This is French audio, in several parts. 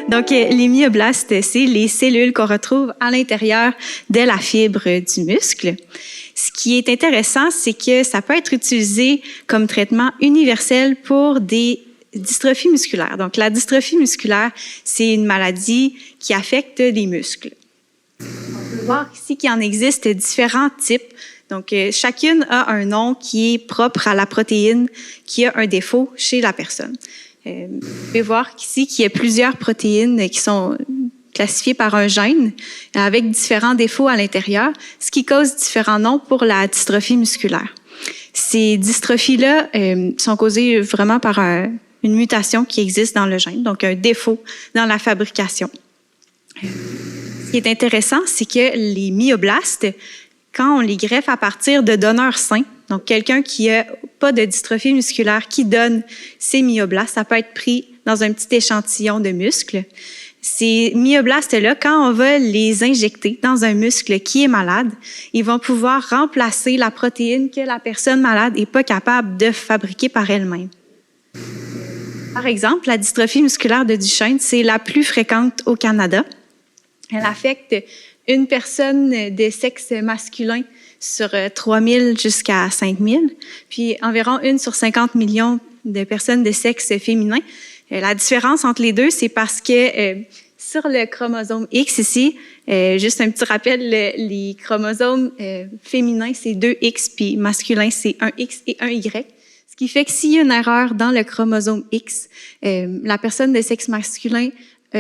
Donc, les myoblastes, c'est les cellules qu'on retrouve à l'intérieur de la fibre du muscle. Ce qui est intéressant, c'est que ça peut être utilisé comme traitement universel pour des dystrophies musculaires. Donc, la dystrophie musculaire, c'est une maladie qui affecte les muscles. On peut voir ici qu'il en existe différents types. Donc, chacune a un nom qui est propre à la protéine qui a un défaut chez la personne. Vous pouvez voir ici qu'il y a plusieurs protéines qui sont classifiées par un gène avec différents défauts à l'intérieur, ce qui cause différents noms pour la dystrophie musculaire. Ces dystrophies-là sont causées vraiment par une mutation qui existe dans le gène, donc un défaut dans la fabrication. Ce qui est intéressant, c'est que les myoblastes, quand on les greffe à partir de donneurs sains, donc quelqu'un qui n'a pas de dystrophie musculaire qui donne ces myoblastes, ça peut être pris dans un petit échantillon de muscles. Ces myoblastes-là, quand on va les injecter dans un muscle qui est malade, ils vont pouvoir remplacer la protéine que la personne malade n'est pas capable de fabriquer par elle-même. Par exemple, la dystrophie musculaire de Duchenne, c'est la plus fréquente au Canada. Elle affecte une personne de sexe masculin sur 3 000 jusqu'à 5 000, puis environ 1 sur 50 millions de personnes de sexe féminin. La différence entre les deux, c'est parce que sur le chromosome X ici, juste un petit rappel, les chromosomes féminins, c'est 2X, puis masculin, c'est 1X et 1Y. Ce qui fait que s'il y a une erreur dans le chromosome X, la personne de sexe masculin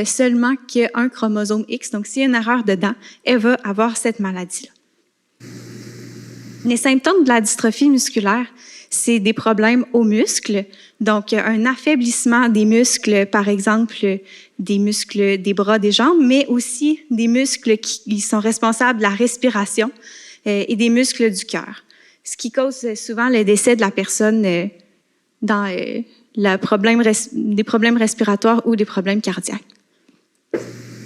seulement qu'un chromosome X. Donc, s'il y a une erreur dedans, elle va avoir cette maladie-là. Les symptômes de la dystrophie musculaire, c'est des problèmes aux muscles, donc un affaiblissement des muscles, par exemple des muscles des bras, des jambes, mais aussi des muscles qui sont responsables de la respiration et des muscles du cœur, ce qui cause souvent le décès de la personne dans des problèmes respiratoires ou des problèmes cardiaques.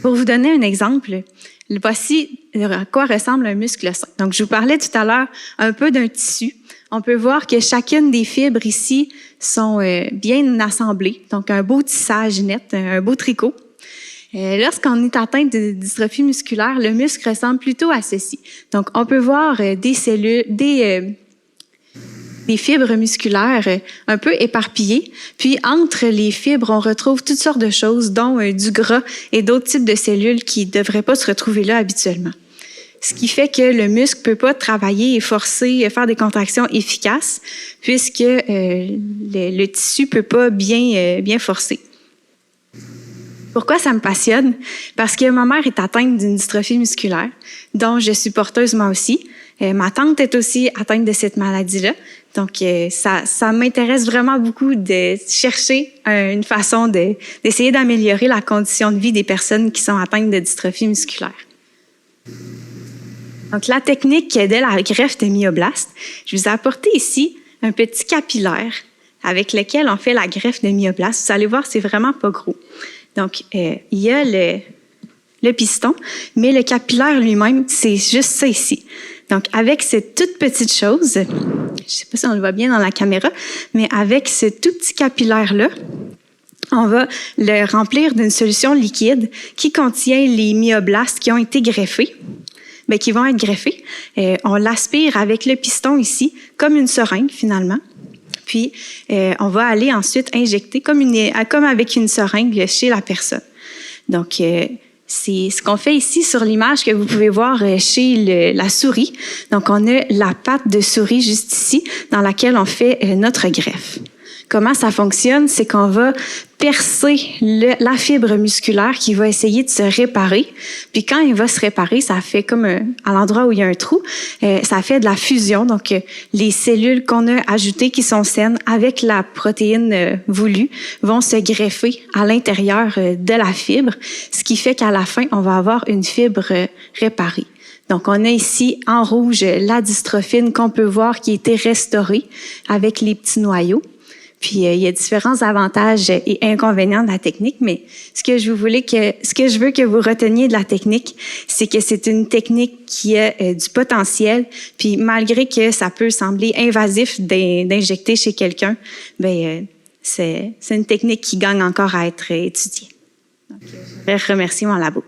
Pour vous donner un exemple, voici à quoi ressemble un muscle sain. Donc, je vous parlais tout à l'heure un peu d'un tissu. On peut voir que chacune des fibres ici sont bien assemblées, donc un beau tissage net, un beau tricot. Lorsqu'on est atteint de dystrophie musculaire, le muscle ressemble plutôt à ceci. Donc, on peut voir des cellules, des fibres musculaires un peu éparpillées. Puis, entre les fibres, on retrouve toutes sortes de choses, dont du gras et d'autres types de cellules qui ne devraient pas se retrouver là habituellement. Ce qui fait que le muscle ne peut pas travailler et forcer, faire des contractions efficaces, puisque le tissu ne peut pas bien forcer. Pourquoi ça me passionne? Parce que ma mère est atteinte d'une dystrophie musculaire, dont je suis porteuse moi aussi. Ma tante est aussi atteinte de cette maladie-là. Donc, ça m'intéresse vraiment beaucoup de chercher une façon d'essayer d'améliorer la condition de vie des personnes qui sont atteintes de dystrophie musculaire. Donc, la technique de la greffe de myoblastes, je vous ai apporté ici un petit capillaire avec lequel on fait la greffe de myoblastes. Vous allez voir, c'est vraiment pas gros. Donc, il y a le piston, mais le capillaire lui-même, c'est juste ça ici. Donc, avec cette toute petite chose, je ne sais pas si on le voit bien dans la caméra, mais avec ce tout petit capillaire-là, on va le remplir d'une solution liquide qui contient les myoblastes qui ont été greffés. Qui vont être greffés. On l'aspire avec le piston ici, comme une seringue finalement. Puis, on va aller ensuite injecter comme avec une seringue chez la personne. Donc, c'est ce qu'on fait ici sur l'image que vous pouvez voir chez la souris. Donc, on a la patte de souris juste ici dans laquelle on fait notre greffe. Comment ça fonctionne? C'est qu'on va percer la fibre musculaire qui va essayer de se réparer. Puis quand il va se réparer, ça fait comme à l'endroit où il y a un trou, ça fait de la fusion. Donc, les cellules qu'on a ajoutées qui sont saines avec la protéine voulue vont se greffer à l'intérieur de la fibre, ce qui fait qu'à la fin, on va avoir une fibre réparée. Donc, on a ici en rouge la dystrophine qu'on peut voir qui a été restaurée avec les petits noyaux. Puis, il y a différents avantages et inconvénients de la technique, mais ce que je veux que vous reteniez de la technique, c'est que c'est une technique qui a du potentiel, puis malgré que ça peut sembler invasif d'injecter chez quelqu'un, c'est une technique qui gagne encore à être étudiée. Donc, Je vais remercier mon labo.